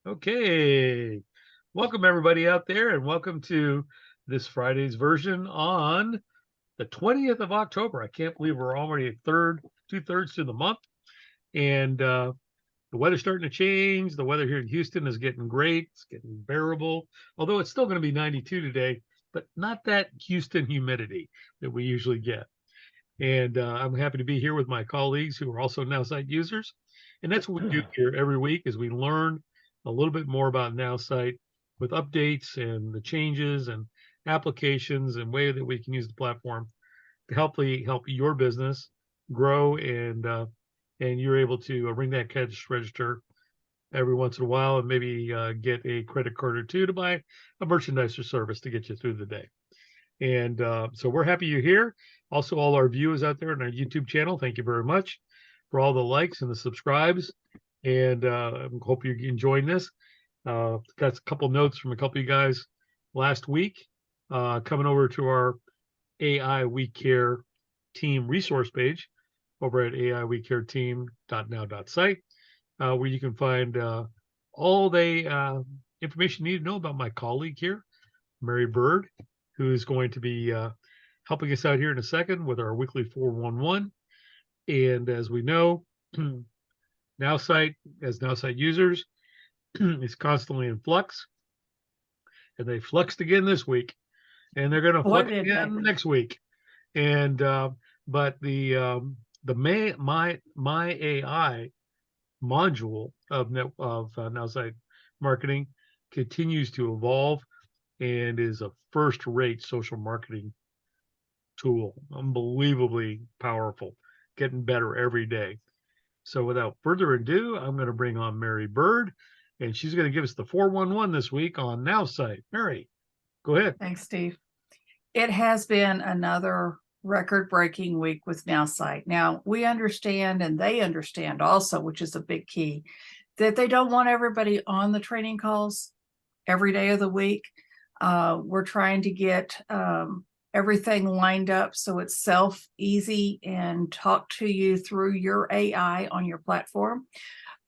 Okay. Welcome everybody out there and welcome to this Friday's version on the 20th of October. I can't believe we're already two-thirds through the month. And the weather's starting to change. The weather here in Houston is getting great. It's getting bearable, although it's still going to be 92 today, but not that Houston humidity that we usually get. And I'm happy to be here with my colleagues who are also Nowsite users. And that's what we do here every week is we learn a little bit more about Nowsite with updates and the changes and applications and way that we can use the platform to help your business grow and you're able to ring that cash register every once in a while and maybe get a credit card or two to buy a merchandise or service to get you through the day. And so we're happy you're here. Also, all our viewers out there on our YouTube channel, thank you very much for all the likes and the subscribes. And I hope you're enjoying this. Got a couple notes from a couple of you guys last week coming over to our AI We Care team resource page over at aiwecareteam.now.site, where you can find all the information you need to know about my colleague here, Mary Bird, who is going to be helping us out here in a second with our weekly 411. And as we know, Nowsite, as Nowsite users, is constantly in flux. And they fluxed again this week. And they're going to flux again next week. And but the my AI module of Nowsite marketing continues to evolve and is a first-rate social marketing tool, unbelievably powerful, getting better every day. So without further ado, I'm going to bring on Mary Bird, and she's going to give us the 411 this week on Nowsite. Mary, go ahead. Thanks, Steve. It has been another record-breaking week with Nowsite. Now, we understand, and they understand also, which is a big key, that they don't want everybody on the training calls every day of the week. We're trying to get everything lined up so it's easy and talk to you through your AI on your platform.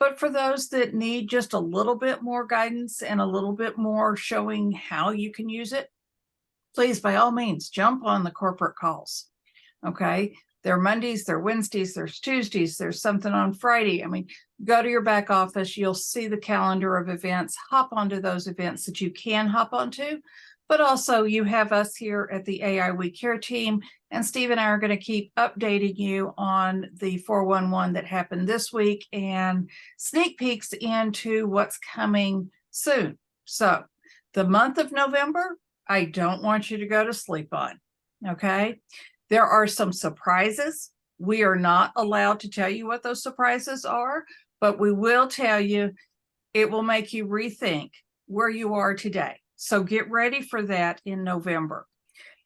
But for those that need just a little bit more guidance and a little bit more showing how you can use it, please, by all means, jump on the corporate calls. Okay. There are Mondays, there are Wednesdays, there's Tuesdays, there's something on Friday. I mean, go to your back office, you'll see the calendar of events, hop onto those events that you can hop onto, but also you have us here at the AI We Care team, and Steve and I are going to keep updating you on the 411 that happened this week and sneak peeks into what's coming soon. So the month of November, I don't want you to go to sleep on, okay? There are some surprises. We are not allowed to tell you what those surprises are, but we will tell you it will make you rethink where you are today. So get ready for that in November.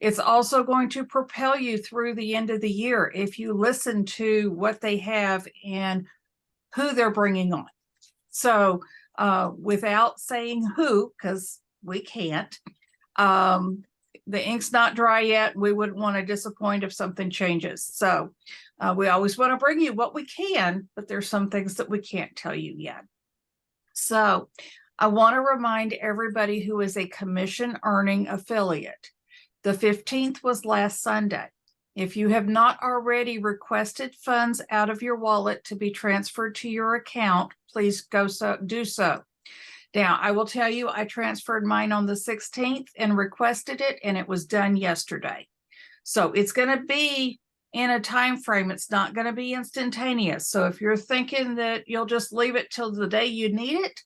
It's also going to propel you through the end of the year if you listen to what they have and who they're bringing on. So without saying who, because we can't, the ink's not dry yet. We wouldn't want to disappoint if something changes. So we always want to bring you what we can, but there's some things that we can't tell you yet. So I want to remind everybody who is a commission earning affiliate. The 15th was last Sunday. If you have not already requested funds out of your wallet to be transferred to your account, please do so. Now, I will tell you, I transferred mine on the 16th and requested it, and it was done yesterday. So it's going to be in a time frame. It's not going to be instantaneous. So if you're thinking that you'll just leave it till the day you need it,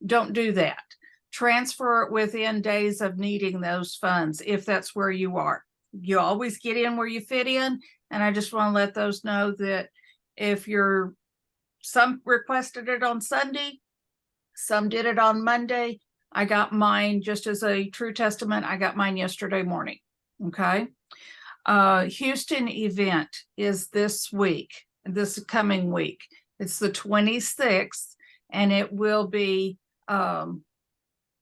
don't do that. Transfer it within days of needing those funds, if that's where you are. You always get in where you fit in, and I just want to let those know that if some requested it on Sunday, some did it on Monday. I got mine, just as a true testament, I got mine yesterday morning. Okay. Houston event is this coming week. It's the 26th, and it will be, I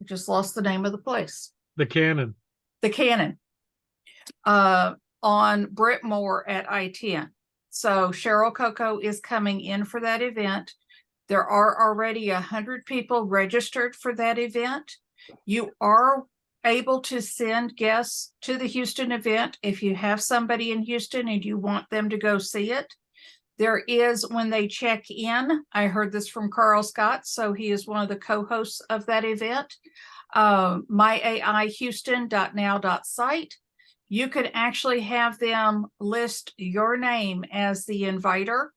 just lost the name of the place. The Cannon. The Cannon. On Brittmore at I-10. So Cheryl Coco is coming in for that event. There are already 100 people registered for that event. You are able to send guests to the Houston event if you have somebody in Houston and you want them to go see it. There is, when they check in, I heard this from Carl Scott, so he is one of the co-hosts of that event, myaihouston.now.site. You can actually have them list your name as the inviter.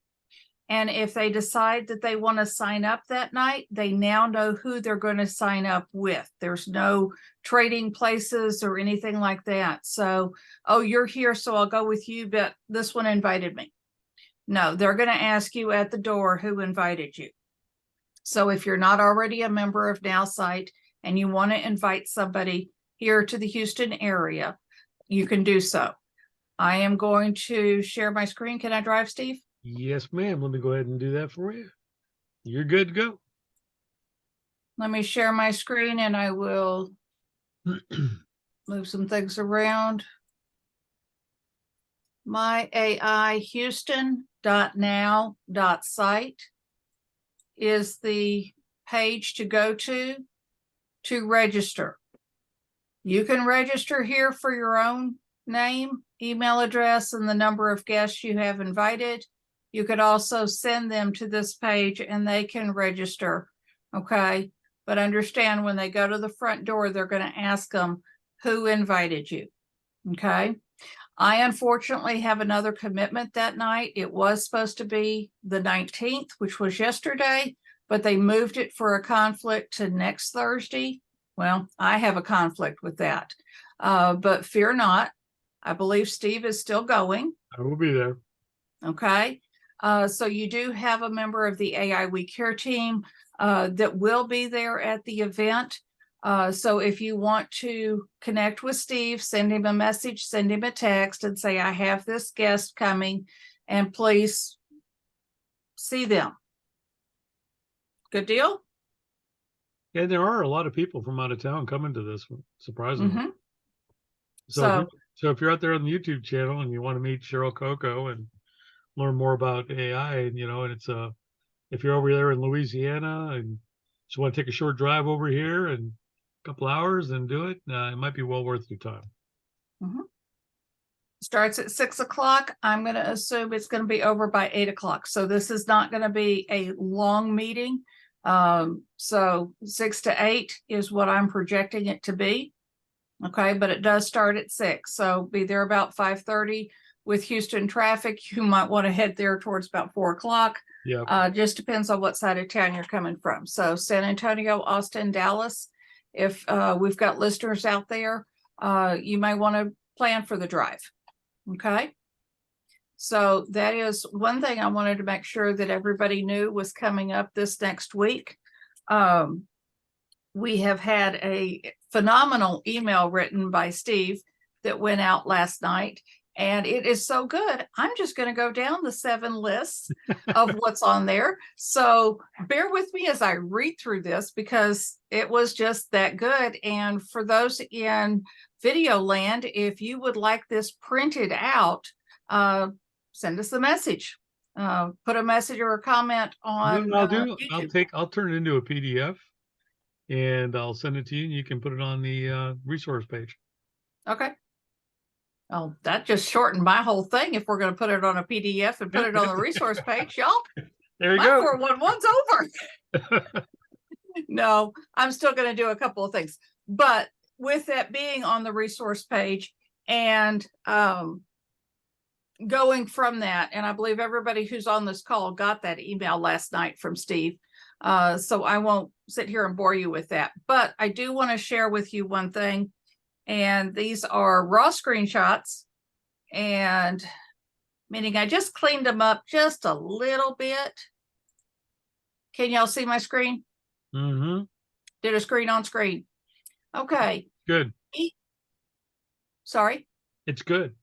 And if they decide that they want to sign up that night, they now know who they're going to sign up with. There's no trading places or anything like that. So, oh, you're here, so I'll go with you, but this one invited me. No, they're going to ask you at the door who invited you. So if you're not already a member of Nowsite and you want to invite somebody here to the Houston area, you can do so. I am going to share my screen. Can I drive, Steve? Yes, ma'am. Let me go ahead and do that for you. You're good to go. Let me share my screen and I will move some things around. myaihouston.now.site is the page to go to register. You can register here for your own name, email address, and the number of guests you have invited. You could also send them to this page and they can register, okay? But understand when they go to the front door, they're going to ask them who invited you, okay? I unfortunately have another commitment that night. It was supposed to be the 19th, which was yesterday, but they moved it for a conflict to next Thursday. Well, I have a conflict with that, but fear not. I believe Steve is still going. I will be there. Okay. So you do have a member of the AI We Care team that will be there at the event. So if you want to connect with Steve, send him a message, send him a text and say, I have this guest coming and please see them. Good deal? Yeah, there are a lot of people from out of town coming to this one, surprisingly. Mm-hmm. So if you're out there on the YouTube channel and you want to meet Cheryl Coco and learn more about AI, and and it's if you're over there in Louisiana and just want to take a short drive over here and a couple hours and do it, it might be well worth your time. Mm-hmm. Starts at 6 o'clock. I'm going to assume it's going to be over by 8 o'clock. So this is not going to be a long meeting. So 6 to 8 is what I'm projecting it to be. Okay, but it does start at 6. So be there about 5:30. With Houston traffic, you might want to head there towards about 4 o'clock. Yeah. Just depends on what side of town you're coming from. So San Antonio, Austin, Dallas. If we've got listeners out there, you may want to plan for the drive. Okay. So that is one thing I wanted to make sure that everybody knew was coming up this next week. We have had a phenomenal email written by Steve that went out last night, and it is so good. I'm just going to go down the 7 lists of what's on there. So bear with me as I read through this because it was just that good. And for those in video land, if you would like this printed out, send us a message. Put a message or a comment on YouTube. I'll turn it into a PDF and I'll send it to you and you can put it on the resource page. Okay. Oh, that just shortened my whole thing. If we're going to put it on a PDF and put it on the resource page, y'all. There you go. 411's over. No, I'm still going to do a couple of things. But with that being on the resource page and going from that, and I believe everybody who's on this call got that email last night from Steve. So I won't sit here and bore you with that. But I do want to share with you one thing. And these are raw screenshots, and meaning I just cleaned them up just a little bit. Can y'all see my screen? Mm-hmm. Did a screen on screen. Okay. Good. Sorry? It's good.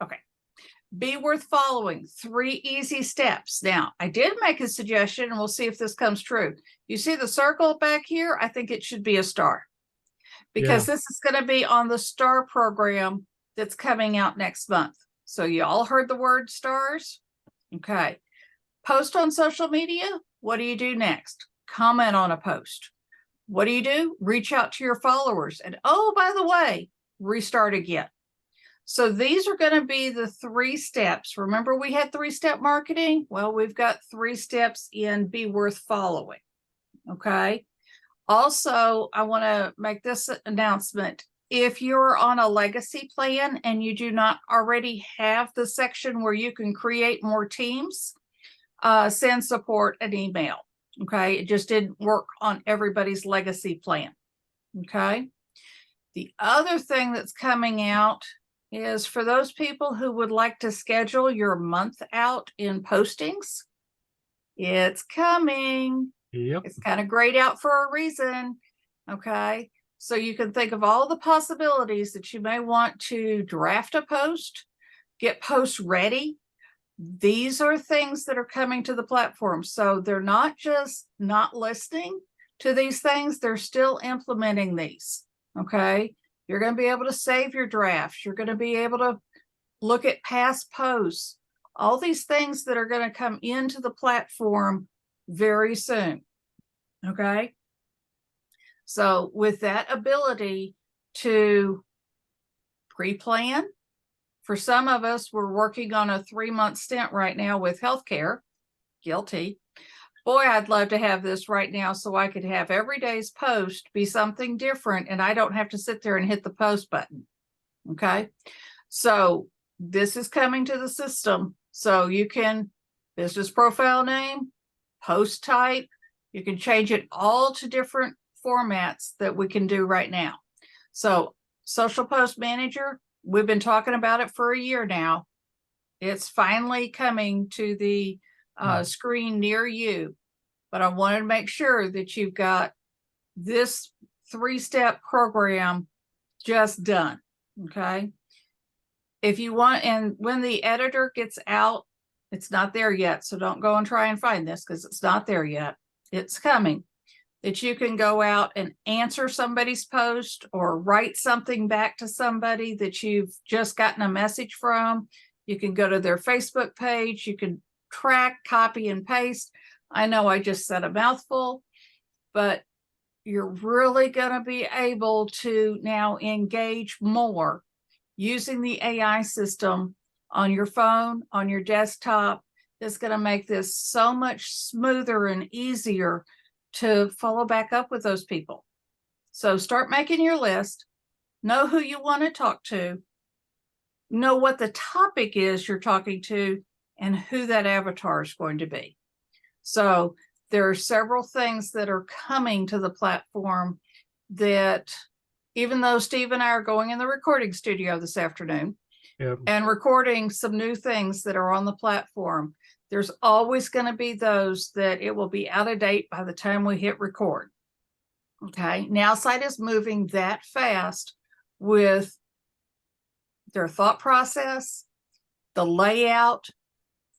Okay. Be worth following. 3 easy steps. Now, I did make a suggestion, and we'll see if this comes true. You see the circle back here? I think it should be a star. Because this is going to be on the STAR program that's coming out next month. So you all heard the word stars? Okay. Post on social media, What do you do next? Comment on a post. What do you do? Reach out to your followers. And oh, by the way, restart again. So these are going to be the 3 steps. Remember, we had 3-step marketing? Well, we've got 3 steps in Be Worth Following. Okay. Also, I want to make this announcement. If you're on a legacy plan and you do not already have the section where you can create more teams, send support an email. Okay. It just didn't work on everybody's legacy plan. Okay. The other thing that's coming out is for those people who would like to schedule your month out in postings. It's coming. Yep. It's kind of grayed out for a reason. Okay. So you can think of all the possibilities that you may want to draft a post, get posts ready. These are things that are coming to the platform. So they're not just not listening to these things, they're still implementing these. Okay. You're going to be able to save your drafts. You're going to be able to look at past posts, all these things that are going to come into the platform very soon. Okay. So with that ability to pre-plan, for some of us, we're working on a 3-month stint right now with healthcare. Guilty. Boy, I'd love to have this right now so I could have every day's post be something different and I don't have to sit there and hit the post button. Okay. So this is coming to the system. So you can business profile name, post type, you can change it all to different formats that we can do right now. So social post manager, we've been talking about it for a year now. It's finally coming to the screen near you, but I wanted to make sure that you've got this 3-step program just done. Okay. If you want, and when the editor gets out, it's not there yet. So don't go and try and find this because it's not there yet. It's coming. That you can go out and answer somebody's post or write something back to somebody that you've just gotten a message from. You can go to their Facebook page. You can track, copy, and paste. I know I just said a mouthful, but you're really going to be able to now engage more using the AI system on your phone, on your desktop. It's going to make this so much smoother and easier to follow back up with those people. So start making your list, know who you want to talk to, know what the topic is you're talking to, and who that avatar is going to be. So there are several things that are coming to the platform that, even though Steve and I are going in the recording studio this afternoon and recording some new things that are on the platform, there's always going to be those that it will be out of date by the time we hit record. Okay. Nowsite is moving that fast with their thought process, the layout.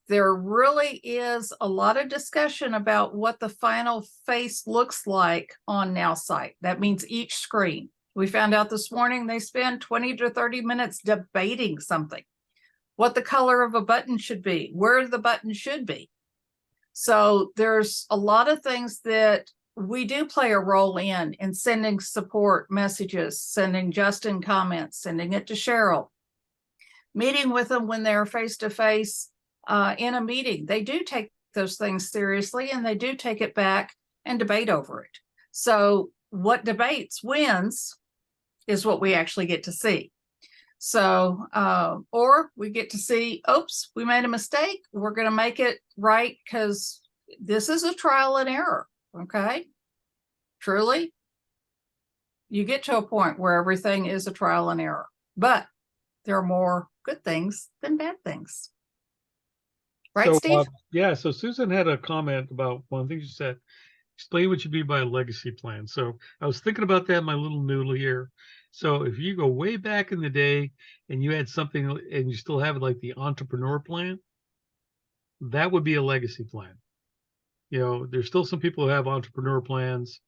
There really is a lot of discussion about what the final face looks like on Nowsite. That means each screen. We found out this morning they spend 20 to 30 minutes debating something. What the color of a button should be, where the button should be. So there's a lot of things that we do play a role in sending support messages, sending Justin comments, sending it to Cheryl, meeting with them when they're face-to-face in a meeting. They do take those things seriously and they do take it back and debate over it. So what debates wins is what we actually get to see. So, or we get to see, oops, we made a mistake. We're going to make it right because this is a trial and error. Okay. Truly, you get to a point where everything is a trial and error, but there are more good things than bad things. Right, So, Steve? yeah. So Susan had a comment about one thing she said, explain what you mean by a legacy plan. So I was thinking about that in my little noodle here. So if you go way back in the day and you had something and you still have like the entrepreneur plan, that would be a legacy plan. You know, there's still some people who have entrepreneur plans.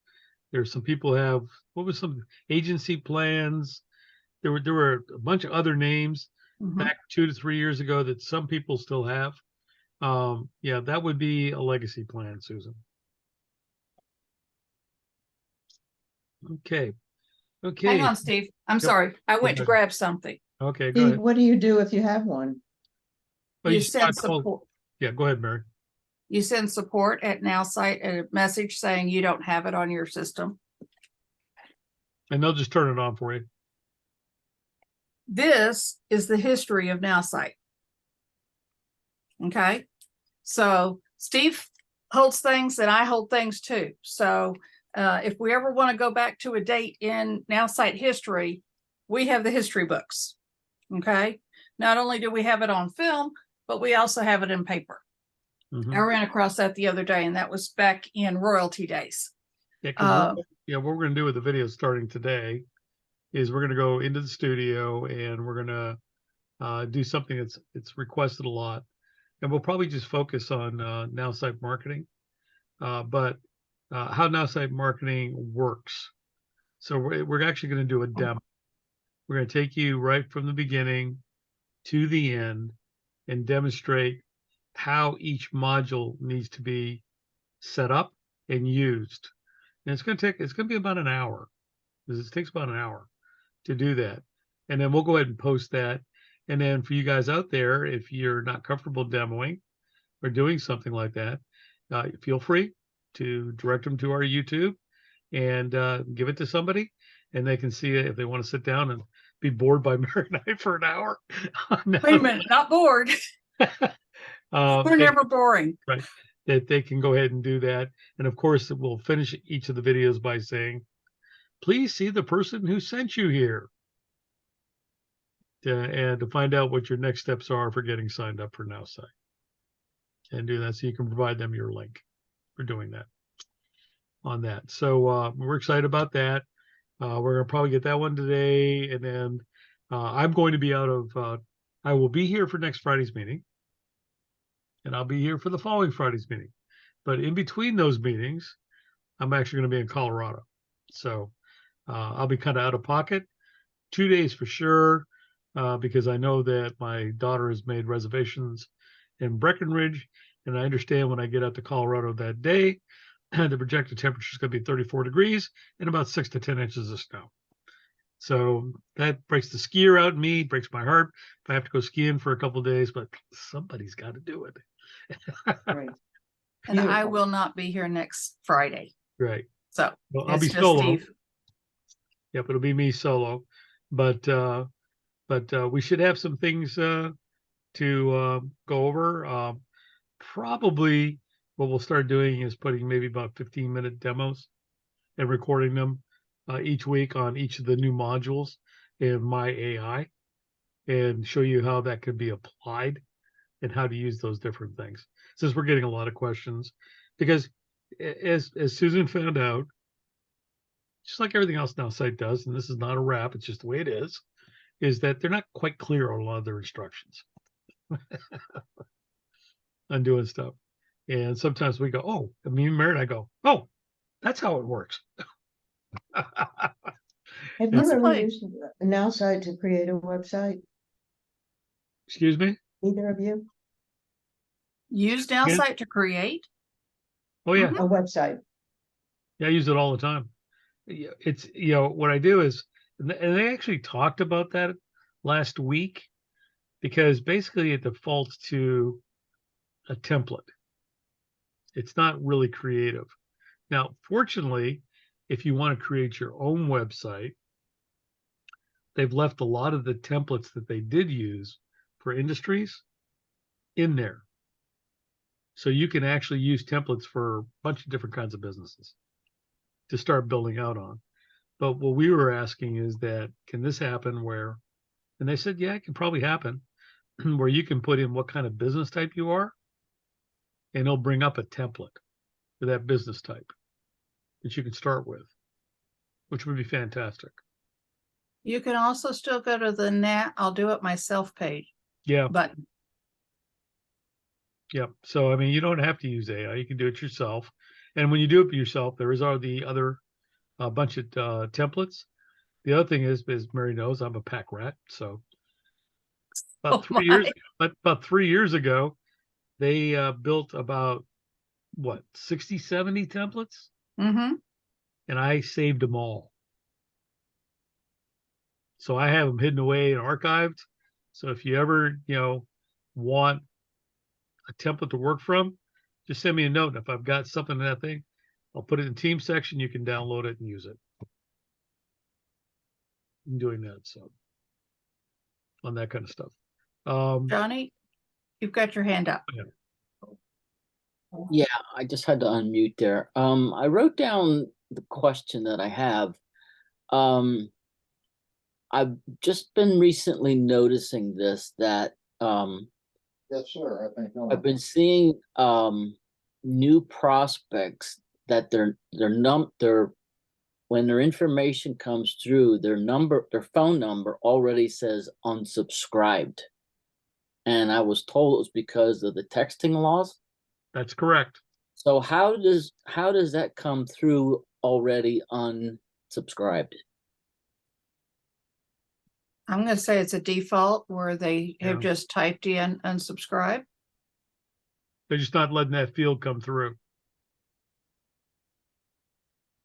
There's some people who have, what was some agency plans? There were a bunch of other names back 2 to 3 years ago that some people still have. Yeah, that would be a legacy plan, Susan. Okay. Hang Okay. on, Steve. I'm Yep. sorry. I Go went to ahead. grab something. Okay, go Steve, ahead. what do you do if you have one? Oh, you You still got send to call. support. Yeah, go ahead, Mary. You send support at Nowsite a message saying you don't have it on your system. And they'll just turn it on for you. This is the history of Nowsite. Okay. So Steve holds things and I hold things too. So if we ever want to go back to a date in Nowsite history, we have the history books. Okay. Not only do we have it on film, but we also have it in paper. Mhm. I ran across that the other day, and that was back in royalty days. Yeah, because what we're going to do with the video starting today is we're going to go into the studio and we're going to do something it's requested a lot, and we'll probably just focus on Nowsite marketing, but how Nowsite marketing works. So we're actually going to do a demo. We're going to take you right from the beginning to the end and demonstrate how each module needs to be set up and used. And it's going to be about an hour, because it takes about an hour to do that. And then we'll go ahead and post that. And then for you guys out there, if you're not comfortable demoing or doing something like that, feel free to direct them to our YouTube and give it to somebody, and they can see it if they want to sit down and be bored by Mary and I for an hour. Wait a minute, not bored. We're never boring. Right. That they can go ahead and do that. And of course, we'll finish each of the videos by saying, please see the person who sent you here. And to find out what your next steps are for getting signed up for Nowsite. And do that so you can provide them your link for doing that on that. So we're excited about that. We're going to probably get that one today. And then I'm going to be I will be here for next Friday's meeting. And I'll be here for the following Friday's meeting. But in between those meetings, I'm actually going to be in Colorado. So I'll be kind of out of pocket 2 days for sure, because I know that my daughter has made reservations in Breckenridge. And I understand when I get out to Colorado that day, the projected temperature is going to be 34 degrees and about 6 to 10 inches of snow. So that breaks the skier out in me, breaks my heart if I have to go skiing for a couple of days, but somebody's got to do it. Right. And I Beautiful. will not be here next Friday. Right. So Well, I'll it's be just solo. Steve. Yep, it'll be me solo. But we should have some things to go over. Probably what we'll start doing is putting maybe about 15-minute demos and recording them each week on each of the new modules in my AI, and show you how that could be applied and how to use those different things. Since we're getting a lot of questions, because as Susan found out, just like everything else Nowsite does, and this is not a wrap, it's just the way it is that they're not quite clear on a lot of their instructions on doing stuff. And sometimes we go, oh, me and Mary and I go, oh, that's how it works. Have Let's you ever play. used Nowsite to create a website? Excuse me? Either of you? Use Again? Nowsite to create. Oh, yeah. A website. Yeah, I use it all the time. It's, what I do is, and they actually talked about that last week, because basically it defaults to a template. It's not really creative. Now, fortunately, if you want to create your own website, they've left a lot of the templates that they did use for industries in there. So you can actually use templates for a bunch of different kinds of businesses to start building out on. But what we were asking is that, can this happen where, and they said, yeah, it can probably happen, where you can put in what kind of business type you are, and it'll bring up a template for that business type that you can start with, which would be fantastic. You can also still go to the I'll do it myself page Yeah. button. Yeah. So, I mean, you don't have to use AI. You can do it yourself. And when you do it yourself, there is the other bunch of templates. The other thing is, as Mary knows, I'm a pack rat. So about Oh 3 years, my. about 3 years ago, they built about what 60, 70 templates, Mm-hmm. and I saved them all. So I have them hidden away and archived. So if you ever, want a template to work from, just send me a note. And if I've got something in that thing, I'll put it in team section. You can download it and use it. I'm doing that. So on that kind of stuff. Johnny, you've got your hand up. Yeah, I just had to unmute there. I wrote down the question that I have. I've just been recently noticing this, that Yes, sir. I think. I've been seeing new prospects that their when their information comes through, their phone number already says unsubscribed. And I was told it was because of the texting laws. That's correct. So how does that come through already unsubscribed? I'm going to say it's a default where they have Yeah. just typed in unsubscribe. They're just not letting that field come through.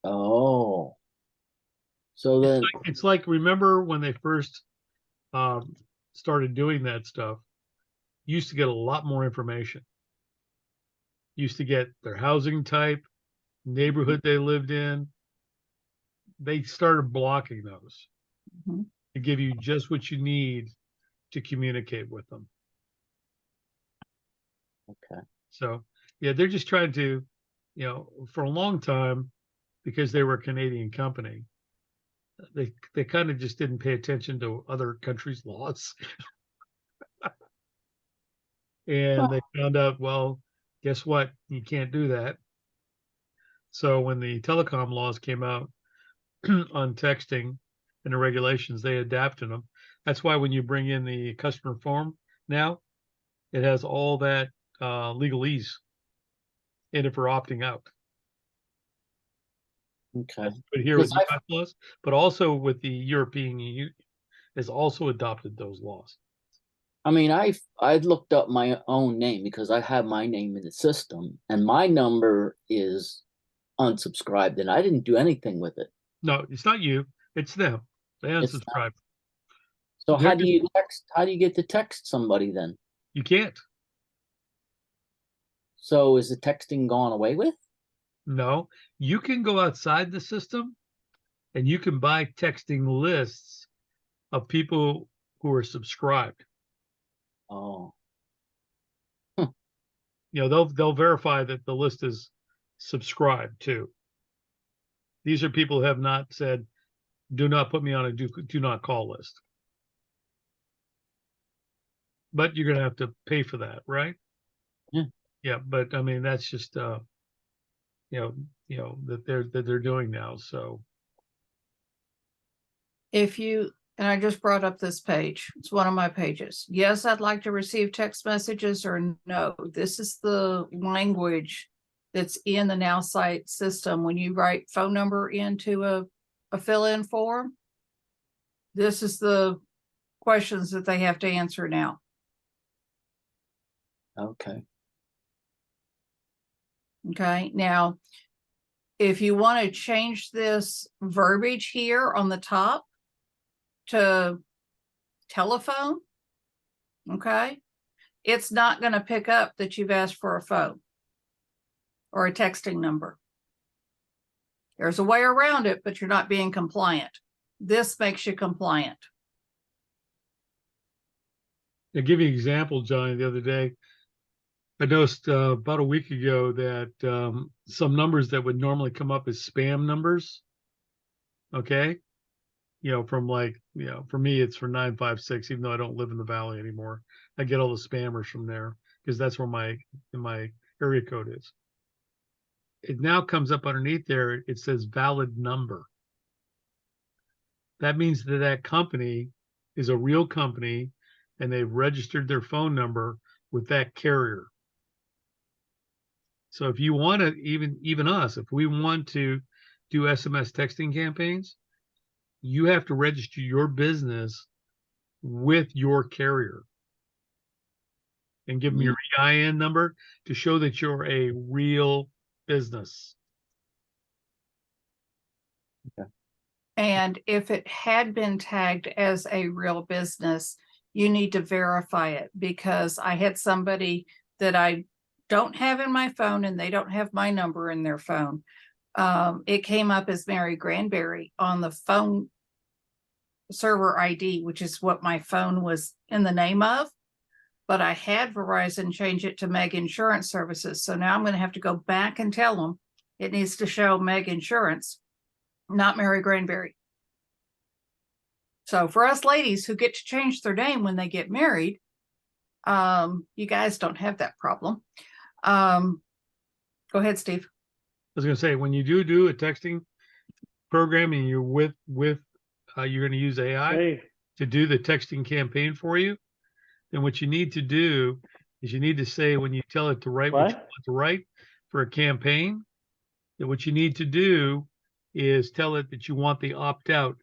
Oh, so then, It's like, remember when they first started doing that stuff, you used to get a lot more information. You used to get their housing type, neighborhood they lived in. They started blocking those Mhm. to give you just what you need to communicate with them. okay, So yeah, they're just trying to, for a long time, because they were a Canadian company, they kind of just didn't pay attention to other countries' laws. And they found out, well, guess what? You can't do that. So when the telecom laws came out on texting and the regulations, they adapted them. That's why when you bring in the customer form now, it has all that legalese in it for opting out. okay. But here with Because US laws, but also with the European Union has also adopted those laws. I mean, I've looked up my own name because I have my name in the system, and my number is unsubscribed, and I didn't do anything with it. No, it's not you, it's them. They It's not. unsubscribe. So They're how do you text? How do you get to text somebody then? You can't. So is the texting gone away with? No, you can go outside the system and you can buy texting lists of people who are subscribed. Oh, They'll verify that the list is subscribed too. These are people who have not said, do not put me on a do not call list. But you're gonna have to pay for that, right? Yeah. Yeah, but I mean that's just that they're doing now. So If you, and I just brought up this page, it's one of my pages. Yes, I'd like to receive text messages, or no, this is the language that's in the Nowsite system. When you write phone number into a fill-in form, this is the questions that they have to answer now. okay. Okay, now, if you want to change this verbiage here on the top to telephone, okay, it's not going to pick up that you've asked for a phone or a texting number. There's a way around it, but you're not being compliant. This makes you compliant. to give you an example, Johnny, the other day, I noticed about a week ago that some numbers that would normally come up as spam numbers, okay, from for me, it's for 956, even though I don't live in the Valley anymore. I get all the spammers from there because that's where my area code is. It now comes up underneath there. It says valid number. That means that company is a real company and they've registered their phone number with that carrier. So if you want to, even us, if we want to do SMS texting campaigns, you have to register your business with your carrier. and give them your EIN number to show that you're a real business. And if it had been tagged as a real business, you need to verify it, because I had somebody that I don't have in my phone and they don't have my number in their phone. It came up as Mary Granberry on the phone server ID, which is what my phone was in the name of. But I had Verizon change it to Meg Insurance Services. So now I'm going to have to go back and tell them it needs to show Meg Insurance, not Mary Granberry. So for us ladies who get to change their name when they get married, you guys don't have that problem. Go ahead, Steve. I was going to say, when you do a texting program and you're with you're going to use AI to do the texting campaign for you, then what you need to do is you need to say, when you tell it to write what you want to write for a campaign, that what you need to do is tell it that you want the opt out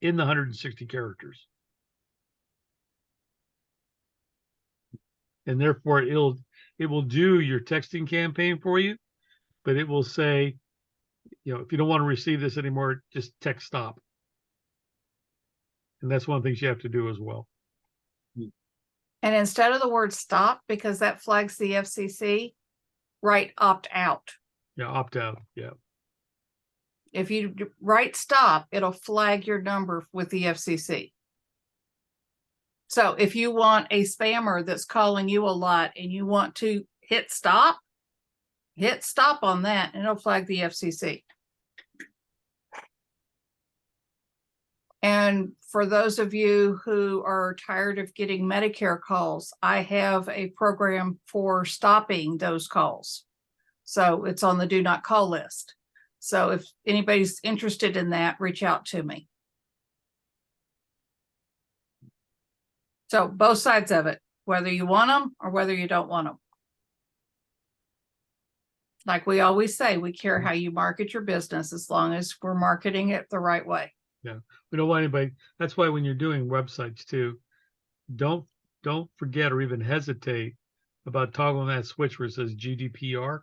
in the 160 characters. And therefore it will do your texting campaign for you, but it will say, if you don't want to receive this anymore, just text stop. And that's one of the things you have to do as well. And instead of the word stop, because that flags the FCC, write opt out. Yeah, opt out. Yeah. If you write stop, it'll flag your number with the FCC. So if you want a spammer that's calling you a lot and you want to hit stop on that and it'll flag the FCC. And for those of you who are tired of getting Medicare calls, I have a program for stopping those calls. So it's on the do not call list. So if anybody's interested in that, reach out to me. So both sides of it, whether you want them or whether you don't want them. Like we always say, we care how you market your business as long as we're marketing it the right way. Yeah, we don't want anybody. That's why when you're doing websites too, don't forget or even hesitate about toggling that switch where it says GDPR.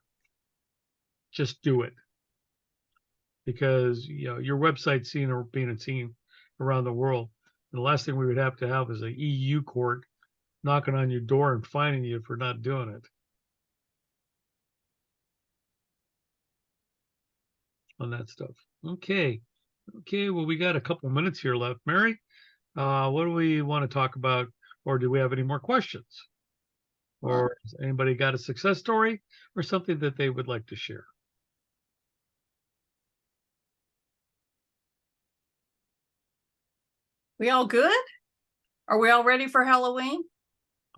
Just do it, because your website's seen or being seen around the world. And the last thing we would have to have is an EU court knocking on your door and fining you for not doing it. On that stuff. Okay. Well, we got a couple minutes here left. Mary, what do we want to talk about, or do we have any more questions? Or has anybody got a success story or something that they would like to share? We all good? Are we all ready for Halloween?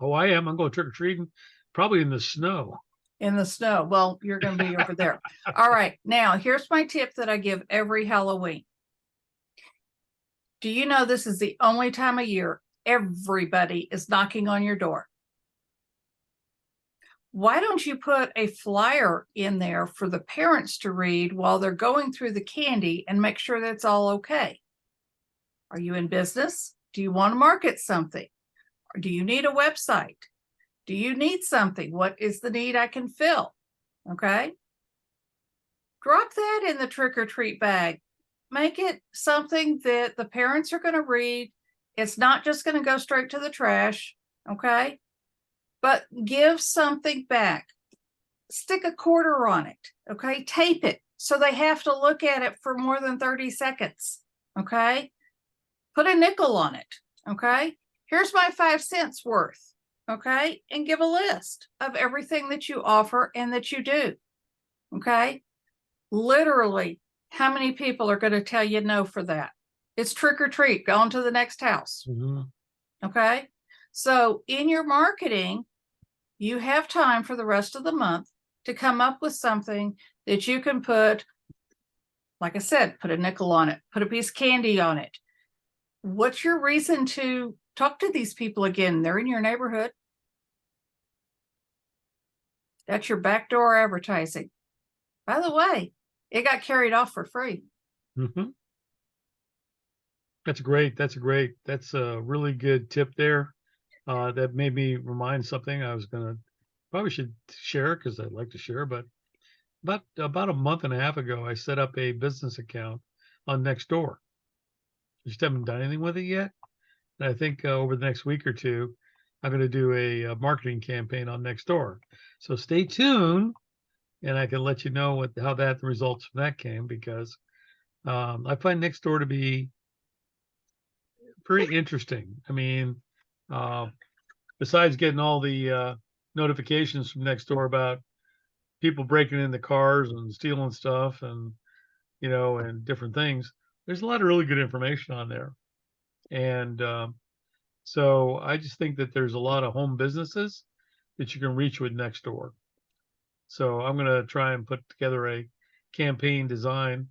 Oh, I am. I'm going trick-or-treating, probably in the snow. In the snow. Well, you're going to be over there. All right. Now, here's my tip that I give every Halloween. Do you know this is the only time of year everybody is knocking on your door? Why don't you put a flyer in there for the parents to read while they're going through the candy and make sure that's all okay? Are you in business? Do you want to market something? Or do you need a website? Do you need something? What is the need I can fill? Okay. Drop that in the trick or treat bag. Make it something that the parents are going to read. It's not just going to go straight to the trash. Okay. But give something back. Stick a quarter on it. Okay. Tape it so they have to look at it for more than 30 seconds. Okay. Put a nickel on it. Okay. Here's my 5 cents worth. Okay. And give a list of everything that you offer and that you do. Okay. Literally, how many people are going to tell you no for that? It's trick or treat. Go on to the next house. Mm-hmm. Okay. So in your marketing, you have time for the rest of the month to come up with something that you can put, like I said, put a nickel on it, put a piece of candy on it. What's your reason to talk to these people again? They're in your neighborhood. That's your backdoor advertising. By the way, it got carried off for free. Mm-hmm. That's great. That's a really good tip there. that made me remind something I was gonna probably should share because I'd like to share. But about a month and a half ago, I set up a business account on Nextdoor. Just haven't done anything with it yet. And I think over the next week or two, I'm going to do a marketing campaign on Nextdoor. So stay tuned, and I can let you know how the results from that came, because I find Nextdoor to be pretty interesting. I mean, uh, besides getting all the notifications from Nextdoor about people breaking into cars and stealing stuff, and and different things, there's a lot of really good information on there. And so I just think that there's a lot of home businesses that you can reach with Nextdoor. So I'm going to try and put together a campaign design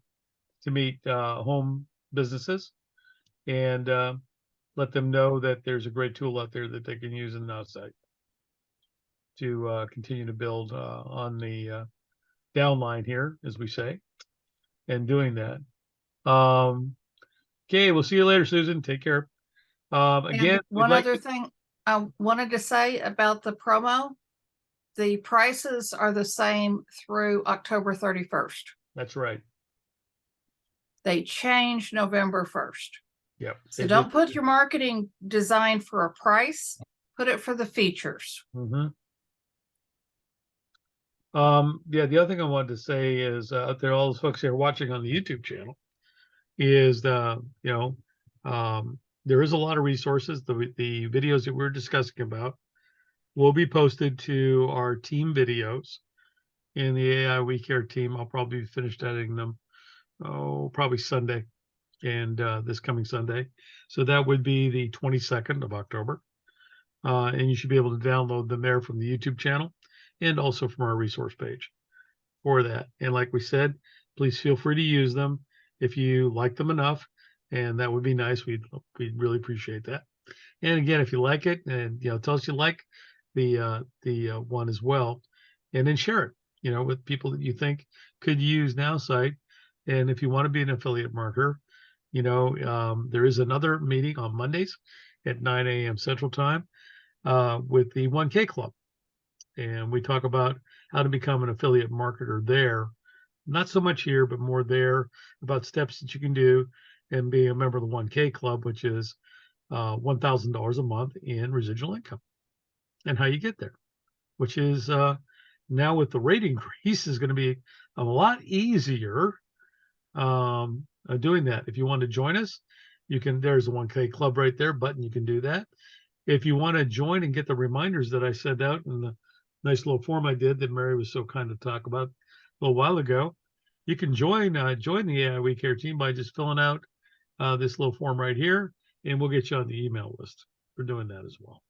to meet home businesses, and let them know that there's a great tool out there that they can use in Nowsite to continue to build on the downline here, as we say, and doing that. Okay, we'll see you later, Susan. Take care. Again, And one other thing I wanted to say about the promo, the prices are the same through October 31st. That's right. They change November 1st. Yep. So don't put your marketing design for a price, put it for the features. Mm-hmm. Yeah, the other thing I wanted to say is out there, all those folks here watching on the YouTube channel, is there is a lot of resources. The videos that we're discussing about will be posted to our team videos in the AI We Care team. I'll probably be finished editing them, probably Sunday, and this coming Sunday. So that would be the 22nd of October. And you should be able to download them there from the YouTube channel and also from our resource page for that. And like we said, please feel free to use them if you like them enough, and that would be nice. We'd really appreciate that. And again, if you like it, and tell us you like the one as well, and then share it, with people that you think could use Nowsite. And if you want to be an affiliate marketer, there is another meeting on Mondays at 9 a.m. Central Time with the 1K Club. And we talk about how to become an affiliate marketer there. Not so much here, but more there, about steps that you can do and be a member of the 1K Club, which is $1,000 a month in residual income, and how you get there, which is now with the rate increase is going to be a lot easier doing that. If you want to join us, you can. There's a 1K Club right there button. You can do that. If you want to join and get the reminders that I sent out in the nice little form I did that Mary was so kind to talk about a little while ago, you can join the AI We Care team by just filling out this little form right here, and we'll get you on the email list for doing that as well.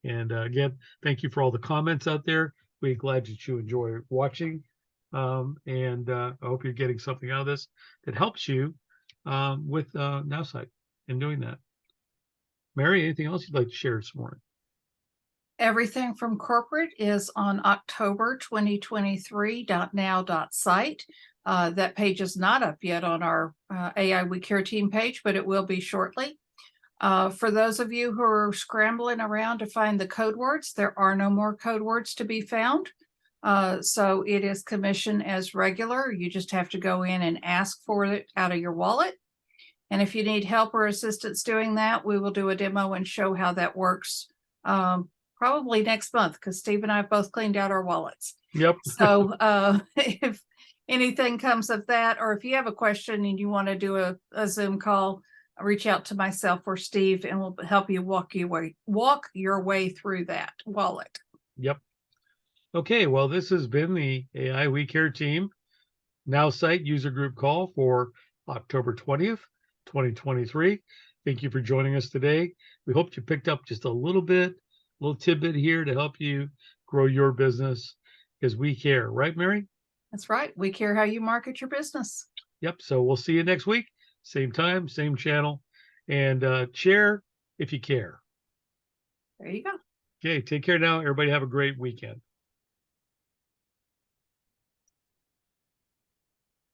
And again, thank you for all the comments out there. We're glad that you enjoy watching, and I hope you're getting something out of this that helps you with Nowsite and doing that. Mary, anything else you'd like to share this morning? Everything from corporate is on October 2023.now.site. That page is not up yet on our AI We Care team page, but it will be shortly. For those of you who are scrambling around to find the code words, there are no more code words to be found. So it is commission as regular. You just have to go in and ask for it out of your wallet. And if you need help or assistance doing that, we will do a demo and show how that works probably next month, because Steve and I have both cleaned out our wallets. Yep. So if anything comes of that, or if you have a question and you want to do a Zoom call, reach out to myself or Steve, and we'll help you walk your way through that wallet. Yep. Okay, well, this has been the AI We Care team Nowsite user group call for October 20th, 2023. Thank you for joining us today. We hope you picked up just a little tidbit here to help you grow your business, because we care, right, Mary? That's right. We care how you market your business. Yep. So we'll see you next week. Same time, same channel, and share if you care. There you go. Okay, take care now. Everybody have a great weekend.